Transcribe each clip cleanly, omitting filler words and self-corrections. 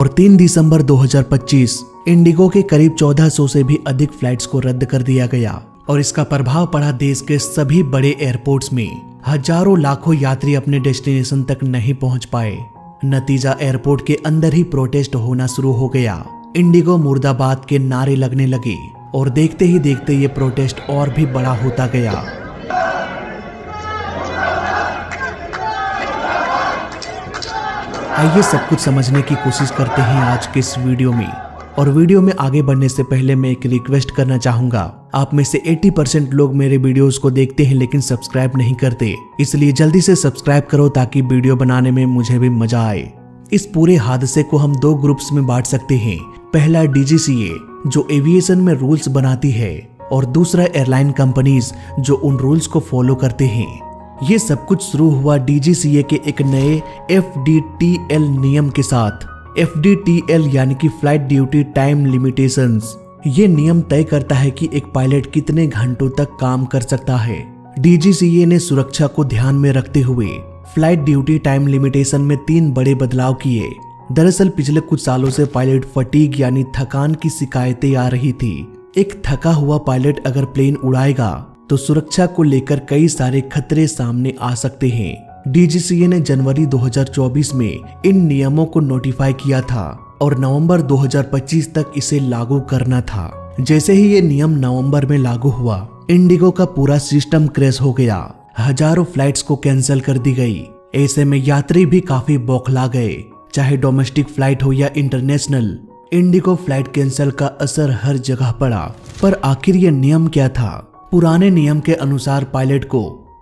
और 3 दिसंबर 2025 इंडिगो के करीब 1400 से भी अधिक फ्लाइट्स को रद्द कर दिया गया और इसका प्रभाव पड़ा देश के सभी बड़े एयरपोर्ट्स में। हजारों लाखों यात्री अपने डेस्टिनेशन तक नहीं पहुंच पाए। नतीजा एयरपोर्ट के अंदर ही प्रोटेस्ट होना शुरू हो गया। इंडिगो मुर्दाबाद के नारे लगने लगे और देखते ही देखते ये प्रोटेस्ट और भी बड़ा होता गया। आइए सब कुछ समझने की कोशिश करते हैं आज के इस वीडियो में। और वीडियो में आगे बढ़ने से पहले मैं एक रिक्वेस्ट करना चाहूंगा। आप में से 80% लोग मेरे वीडियोस को देखते हैं लेकिन सब्सक्राइब नहीं करते, इसलिए जल्दी से सब्सक्राइब करो ताकि वीडियो बनाने में मुझे भी मजा आए। इस पूरे हादसे को हम 2 ग्रुप्स में बांट सकते हैं। पहला DGCA जो एविएशन में रूल्स बनाती है और दूसरा एयरलाइन कंपनीज जो उन रूल्स को फॉलो करते हैं। ये सब कुछ शुरू हुआ DGCA के एक नए FDTL नियम के साथ। FDTL यानी कि फ्लाइट ड्यूटी टाइम लिमिटेशंस। ये नियम तय करता है कि एक पायलट कितने घंटों तक काम कर सकता है। DGCA ने सुरक्षा को ध्यान में रखते हुए फ्लाइट ड्यूटी टाइम लिमिटेशन में 3 बड़े बदलाव किए। दरअसल पिछले कुछ सालों से पायलट फटीग यानी थकान की शिकायतें आ रही थी। एक थका हुआ पायलट अगर प्लेन उड़ाएगा तो सुरक्षा को लेकर कई सारे खतरे सामने आ सकते हैं। DGCA ने जनवरी 2024 में इन नियमों को नोटिफाई किया था और नवंबर 2025 तक इसे लागू करना था। जैसे ही ये नियम नवंबर में लागू हुआ, इंडिगो का पूरा सिस्टम क्रैश हो गया। हजारों फ्लाइट्स को कैंसिल कर दी गई। ऐसे में यात्री भी काफी बौखला गए, चाहे डोमेस्टिक फ्लाइट हो या इंटरनेशनल। इंडिगो फ्लाइट कैंसिल का असर हर जगह पड़ा। पर आखिर ये नियम क्या था? पुराने नियम के अनुसार पायलट को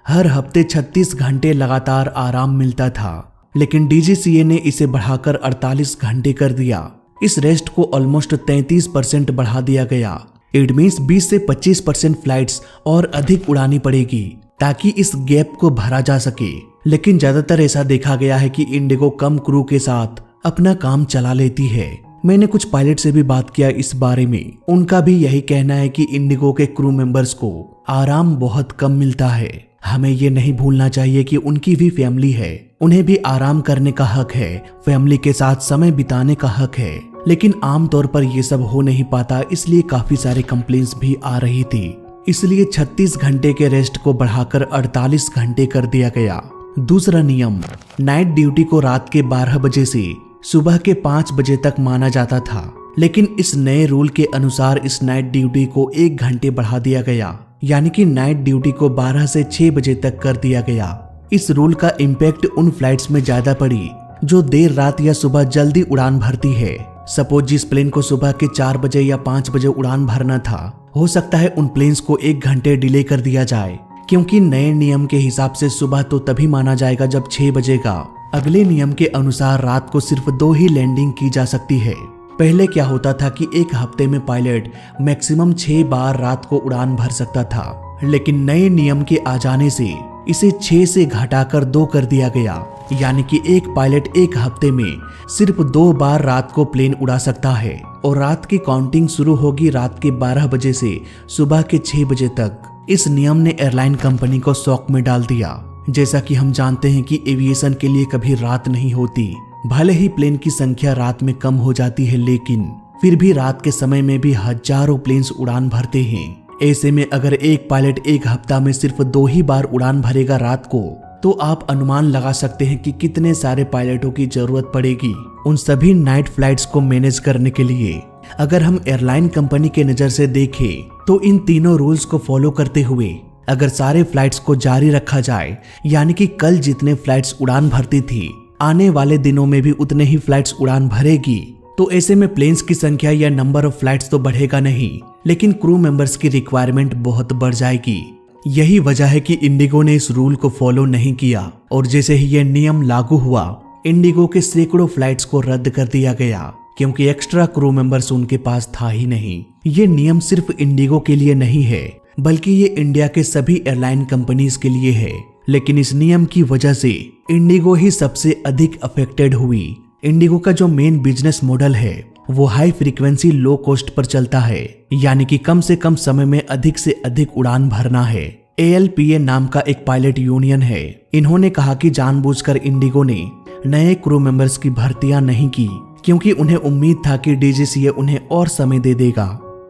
हर हफ्ते 36 घंटे लगातार आराम मिलता था, लेकिन DGCA ने इसे बढ़ाकर 48 घंटे कर दिया। इस रेस्ट को ऑलमोस्ट 33% बढ़ा दिया गया। इट मींस 20 से 25% फ्लाइट्स और अधिक उड़ानी पड़ेगी ताकि इस गैप को भरा जा सके। लेकिन ज्यादातर ऐसा देखा गया है कि इंडिगो कम क्रू के साथ अपना काम चला लेती है। मैंने कुछ पायलट से भी बात किया इस बारे में। उनका भी यही कहना है कि इंडिगो के क्रू मेंबर्स को आराम बहुत कम मिलता है। हमें ये नहीं भूलना चाहिए कि उनकी भी फैमिली है, उन्हें भी आराम करने का हक है, फैमिली के साथ समय बिताने का हक है। लेकिन आमतौर पर ये सब हो नहीं पाता, इसलिए काफी सारे कंप्लेंट्स भी आ रही थी। इसलिए 36 घंटे के रेस्ट को बढ़ाकर 48 घंटे कर दिया गया। दूसरा नियम, नाइट ड्यूटी को रात के 12 बजे से सुबह के 5 बजे तक माना जाता था, लेकिन इस नए रूल के अनुसार इस नाइट ड्यूटी को 1 घंटे बढ़ा दिया गया, यानी कि नाइट ड्यूटी को 12 से 6 बजे तक कर दिया गया। इस रूल का इम्पैक्ट उन फ्लाइट्स में ज्यादा पड़ी जो देर रात या सुबह जल्दी उड़ान भरती है। सपोज जिस प्लेन को सुबह के 4 बजे या 5 बजे उड़ान भरना था, हो सकता है उन प्लेन्स को 1 घंटे डिले कर दिया जाए, क्योंकि नए नियम के हिसाब से सुबह तो तभी माना जाएगा जब 6 बजेगा। अगले नियम के अनुसार रात को सिर्फ 2 ही लैंडिंग की जा सकती है। पहले क्या होता था कि एक हफ्ते में पायलट मैक्सिमम 6 बार रात को उड़ान भर सकता था, लेकिन नए नियम के आ जाने से इसे 6 से घटाकर 2 कर दिया गया, यानी कि एक पायलट एक हफ्ते में सिर्फ 2 बार रात को प्लेन उड़ा सकता है। और रात की काउंटिंग शुरू होगी रात के 12 बजे से सुबह के 6 बजे तक। इस नियम ने एयरलाइन कंपनी को शॉक में डाल दिया। जैसा कि हम जानते हैं कि एविएशन के लिए कभी रात नहीं होती। भले ही प्लेन की संख्या रात में कम हो जाती है, लेकिन फिर भी रात के समय में भी हजारों प्लेन्स उड़ान भरते हैं। ऐसे में अगर एक पायलट एक हफ्ता में सिर्फ 2 ही बार उड़ान भरेगा रात को, तो आप अनुमान लगा सकते हैं कि कितने सारे पायलटों की जरूरत पड़ेगी उन सभी नाइट फ्लाइट्स को मैनेज करने के लिए। अगर हम एयरलाइन कंपनी के नजर से देखें तो इन तीनों रूल्स को फॉलो करते हुए अगर सारे फ्लाइट्स को जारी रखा जाए, यानी कि कल जितने फ्लाइट्स उड़ान भरती थी आने वाले दिनों में भी उतने ही फ्लाइट्स उड़ान भरेगी, तो ऐसे में प्लेन्स की संख्या या नंबर ऑफ फ्लाइट्स तो बढ़ेगा नहीं, लेकिन क्रू मेंबर्स की रिक्वायरमेंट बहुत बढ़ जाएगी। यही वजह है कि इंडिगो ने इस रूल को फॉलो नहीं किया और जैसे ही यह नियम लागू हुआ, इंडिगो के सैकड़ों फ्लाइट्स को रद्द कर दिया गया, क्योंकि एक्स्ट्रा क्रू मेंबर्स उनके पास था ही नहीं। ये नियम सिर्फ इंडिगो के लिए नहीं है, बल्कि ये इंडिया के सभी एयरलाइन कंपनीज के लिए है। लेकिन इस नियम की वजह से इंडिगो ही सबसे अधिक अफेक्टेड हुई। इंडिगो का जो मेन बिजनेस मॉडल है वो high frequency low cost per चलता है, यानी कि कम से कम समय में अधिक से अधिक उड़ान भरना है। ALPA नाम का एक पायलट यूनियन है। इन्होंने कहा कि जानबूझकर इंडिगो ने नए क्रू मेंबर्स की भर्तियां नहीं की, क्योंकि उन्हें उम्मीद था कि डीजीसीए उन्हें और समय दे देगा,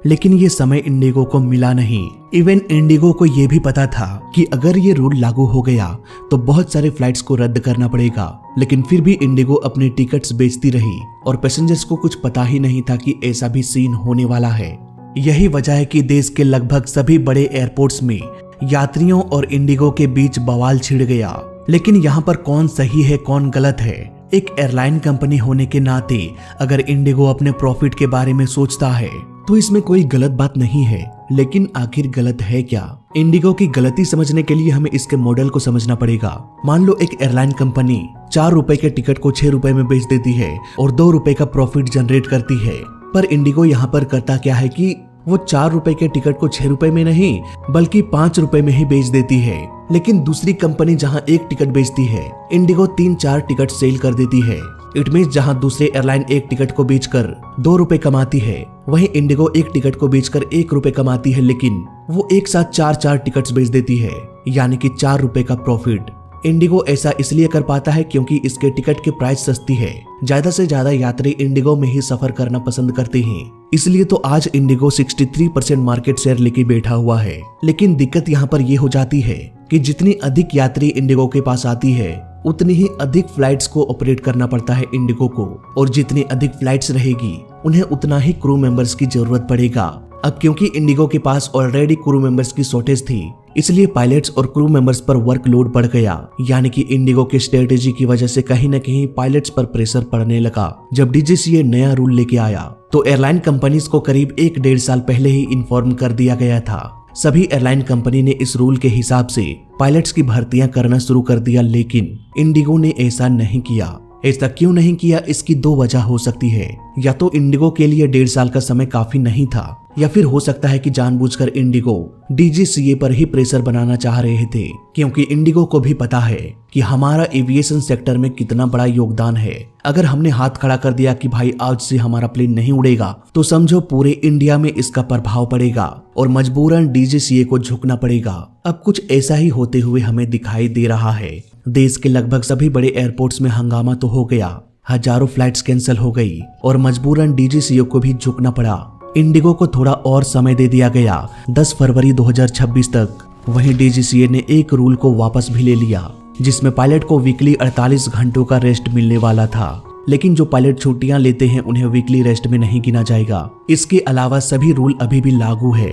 लेकिन ये समय इंडिगो को मिला नहीं। इवन इंडिगो को ये भी पता था कि अगर ये रूल लागू हो गया तो बहुत सारे फ्लाइट्स को रद्द करना पड़ेगा, लेकिन फिर भी इंडिगो अपनी टिकट्स बेचती रही और पैसेंजर्स को कुछ पता ही नहीं था कि ऐसा भी सीन होने वाला है। यही वजह है कि देश के लगभग सभी बड़े एयरपोर्ट्स में यात्रियों और इंडिगो के बीच बवाल छिड़ गया। लेकिन यहाँ पर कौन सही है कौन गलत है? एक एयरलाइन कंपनी होने के नाते अगर इंडिगो अपने प्रॉफिट के बारे में सोचता है तो इसमें कोई गलत बात नहीं है, लेकिन आखिर गलत है क्या? इंडिगो की गलती समझने के लिए हमें इसके मॉडल को समझना पड़ेगा। मान लो एक एयरलाइन कंपनी 4 रुपए के टिकट को 6 रुपए में बेच देती है और 2 रुपए का प्रॉफिट जनरेट करती है, पर इंडिगो यहाँ पर करता क्या है कि वो 4 रुपए के टिकट को 6 रुपए में नहीं बल्कि 5 रुपए में ही बेच देती है। लेकिन दूसरी कंपनी जहां एक टिकट बेचती है, इंडिगो 3-4 टिकट सेल कर देती है। इट मींस जहां दूसरे एयरलाइन एक टिकट को बेचकर 2 रुपए कमाती है, वहीं इंडिगो एक टिकट को बेचकर 1 रुपए कमाती है, लेकिन वो एक साथ 4-4 टिकट्स बेच देती है, यानी कि 4 रुपए का प्रॉफिट। इंडिगो ऐसा इसलिए कर पाता है क्योंकि इसके टिकट की प्राइस सस्ती है। ज्यादा से ज्यादा यात्री इंडिगो में ही सफर करना पसंद करते हैं, इसलिए तो आज इंडिगो 63% मार्केट शेयर लेके बैठा हुआ है। लेकिन दिक्कत यहाँ पर ये हो जाती है कि जितनी अधिक यात्री इंडिगो के पास आती है उतनी ही अधिक फ्लाइट्स को ऑपरेट करना पड़ता है इंडिगो को, और जितनी अधिक फ्लाइट्स रहेगी उन्हें उतना ही क्रू मेंबर्स की जरूरत पड़ेगा। अब क्योंकि इंडिगो के पास ऑलरेडी क्रू मेंबर्स की शॉर्टेज थी, इसलिए पायलट्स और क्रू मेंबर्स पर वर्कलोड बढ़ गया, यानी कि इंडिगो की स्ट्रेटेजी की वजह से कहीं न कहीं पायलट्स पर प्रेशर पड़ने लगा। जब डीजीसीए नया रूल लेके आया तो एयरलाइन कंपनीज को करीब 1-1.5 साल पहले ही इन्फॉर्म कर दिया गया था। सभी एयरलाइन कंपनी ने इस रूल के हिसाब से पायलट्स की भर्तियां करना शुरू कर दिया, लेकिन इंडिगो ने ऐसा नहीं किया। ऐसा क्यों नहीं किया? इसकी 2 वजह हो सकती है। या तो इंडिगो के लिए 1.5 साल का समय काफी नहीं था, या फिर हो सकता है कि जानबूझकर इंडिगो डीजीसीए पर ही प्रेशर बनाना चाह रहे थे, क्योंकि इंडिगो को भी पता है कि हमारा एविएशन सेक्टर में कितना बड़ा योगदान है। अगर हमने हाथ खड़ा कर दिया कि भाई आज से हमारा प्लेन नहीं उड़ेगा, तो समझो पूरे इंडिया में इसका प्रभाव पड़ेगा और मजबूरन डीजीसीए को झुकना पड़ेगा। अब कुछ ऐसा ही होते हुए हमें दिखाई दे रहा है। देश के लगभग सभी बड़े एयरपोर्ट्स में हंगामा तो हो गया, हजारों फ्लाइट्स कैंसिल हो गई और मजबूरन डीजीसीए को भी झुकना पड़ा। इंडिगो को थोड़ा और समय दे दिया गया 10 फरवरी 2026 तक। वहीं डीजीसीए ने एक रूल को वापस भी ले लिया, जिसमें पायलट को वीकली 48 घंटों का रेस्ट मिलने वाला था, लेकिन जो पायलट छुट्टियां लेते हैं उन्हें वीकली रेस्ट में नहीं गिना जाएगा। इसके अलावा सभी रूल अभी भी लागू है।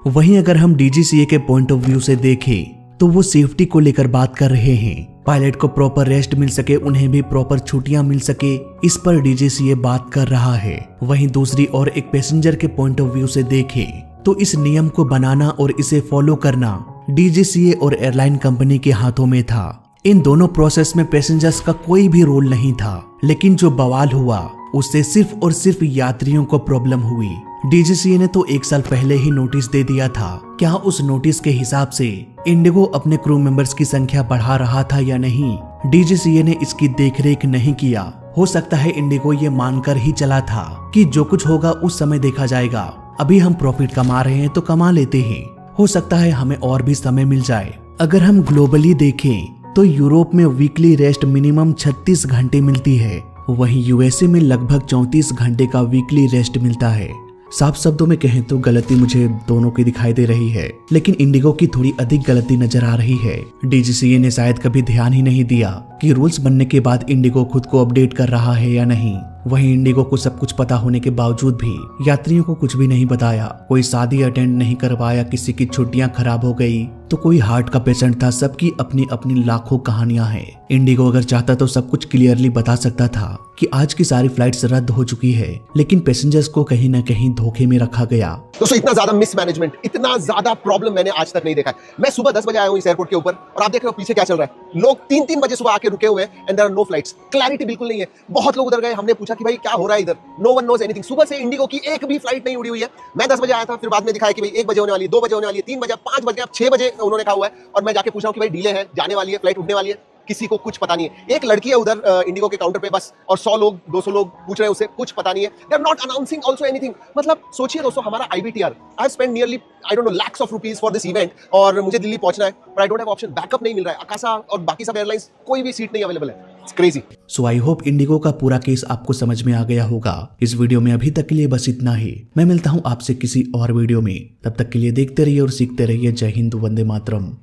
वहीं अगर हम डीजीसीए के पॉइंट ऑफ व्यू से देखें तो वो सेफ्टी को लेकर बात कर रहे हैं। पायलट को प्रॉपर रेस्ट मिल सके, उन्हें भी प्रॉपर छुट्टियां मिल सके, इस पर डीजीसीए बात कर रहा है। वहीं दूसरी ओर एक पैसेंजर के पॉइंट ऑफ व्यू से देखें तो इस नियम को बनाना और इसे फॉलो करना डीजीसीए और एयरलाइन कंपनी के हाथों में था। इन दोनों प्रोसेस में पैसेंजर्स का कोई भी रोल नहीं था, लेकिन जो बवाल हुआ उससे सिर्फ और सिर्फ यात्रियों को प्रॉब्लम हुई। डीजीसीए ने तो 1 साल पहले ही नोटिस दे दिया था। क्या उस नोटिस के हिसाब से इंडिगो अपने क्रू मेंबर्स की संख्या बढ़ा रहा था या नहीं? डीजीसीए ने इसकी देखरेख नहीं किया। हो सकता है इंडिगो ये मानकर ही चला था कि जो कुछ होगा उस समय देखा जाएगा, अभी हम प्रॉफिट कमा रहे हैं तो कमा लेते हैं, हो सकता है हमें और भी समय मिल जाए। अगर हम ग्लोबली देखें तो यूरोप में वीकली रेस्ट मिनिमम 36 घंटे मिलती है, वहीं यूएसए में लगभग 34 घंटे का वीकली रेस्ट मिलता है। साफ शब्दों में कहें तो गलती मुझे दोनों की दिखाई दे रही है, लेकिन इंडिगो की थोड़ी अधिक गलती नजर आ रही है। डीजीसीए ने शायद कभी ध्यान ही नहीं दिया कि रूल्स बनने के बाद इंडिगो खुद को अपडेट कर रहा है या नहीं। वहीं इंडिगो को सब कुछ पता होने के बावजूद भी यात्रियों को कुछ भी नहीं बताया, कोई शादी अटेंड नहीं करवाया, किसी की छुट्टियां खराब हो गई तो कोई हार्ट का पेशेंट था। सबकी अपनी अपनी लाखों कहानियां हैं। इंडिगो अगर चाहता तो सब कुछ क्लियरली बता सकता था कि आज की सारी फ्लाइट्स रद्द हो चुकी है, लेकिन पैसेंजर्स को कहीं न कहीं धोखे में रखा गया। दोस्तों इतना ज्यादा मिसमैनेजमेंट, इतना ज्यादा प्रॉब्लम मैंने आज तक नहीं देखा है। मैं सुबह 10 बजे आया हूँ इस एयरपोर्ट के ऊपर और आप देख रहे हो पीछे क्या चल रहा है। लोग 3-3 बजे सुबह आके रुके हुए हैं and there are no flights. Clarity बिल्कुल नहीं है। बहुत लोग उधर गए, हमने पूछा कि भाई क्या हो रहा है इधर, नो वन नोज एनीथिंग। सुबह से इंडिगो की एक भी फ्लाइट नहीं उड़ी हुई है। मैं 10 बजे आया था, फिर बाद में दिखाया कि भाई 1 बजे होने वाली है, 2 बजे होने वाली है, 3 बजे, 5 बजे, अब 6 बजे उन्होंने कहा हुआ है। और मैं जाके पूछा कि भाई डिले है, जाने वाली है, फ्लाइट उठने वाली है, किसी को कुछ पता नहीं है। एक लड़की है उधर इंडिगो के काउंटर पे बस, और 100 लोग 200 लोग पूछ रहे हैं उसे, कुछ पता नहीं है। They are not announcing also anything. मतलब सोचिए दोस्तों, हमारा IBTR, I have spent nearly I don't know lakhs of rupees for this event, और मुझे दिल्ली पहुंचना है, पर I don't have option, backup नहीं मिल रहा है। आकाशा और बाकी सब एयरलाइंस कोई भी सीट नहीं अवेलेबल है। Crazy. So I hope Indigo का पूरा केस आपको समझ में आ गया होगा। इस वीडियो में अभी तक के लिए बस इतना ही। मैं मिलता हूँ आपसे किसी और वीडियो में, तब तक के लिए देखते रहिए और सीखते रहिए। जय हिंद, वंदे मातरम।